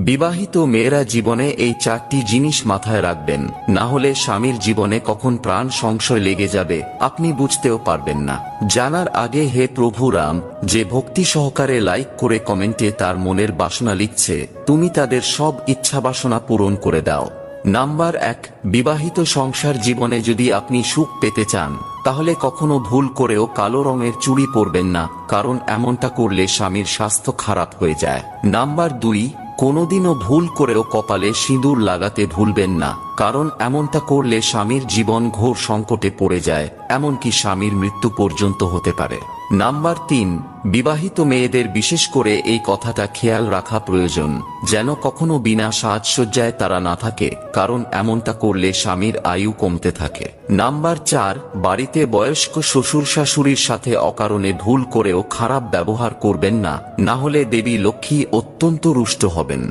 বিবাহিত মেয়েরা জীবনে এই 4টি জিনিস মাথায় রাখবেন, না হলে স্বামীর জীবনে কখন প্রাণ সংশয় লেগে যাবে আপনি বুঝতেও পারবেন না। জানার আগে হে প্রভু রাম, যে ভক্তি সহকারে লাইক করে কমেন্টে তার মনের বাসনা লিখছে, তুমি তাদের সব ইচ্ছা বাসনা পূরণ করে দাও। নাম্বার 1, বিবাহিত সংসার জীবনে যদি আপনি সুখ পেতে চান তাহলে কখনো ভুল করেও কালো রঙের চুড়ি পরবেন না, কারণ এমনটা করলে স্বামীর স্বাস্থ্য খারাপ হয়ে যায়। নাম্বার 2, কোনোদিনও ভুল করেও কপালে সিঁদুর লাগাতে ভুলবেন না, কারণ এমনটা করলে স্বামীর জীবন ঘোর সংকটে পড়ে যায়, এমনকি স্বামীর মৃত্যু পর্যন্ত হতে পারে। নাম্বার 3, বিবাহিত মেয়েদের বিশেষ করে এই কথাটা খেয়াল রাখা প্রয়োজন, যেন কখনো বিনা সাজসজ্জায় তারা না থাকে, কারণ এমনটা করলে স্বামীর আয়ু কমতে থাকে। নাম্বার 4, বাড়িতে বয়স্ক শ্বশুর শাশুড়ির সাথে অকারণে ভুল করেও খারাপ ব্যবহার করবেন না, না হলে দেবী লক্ষ্মী অত্যন্ত রুষ্ট হবেন।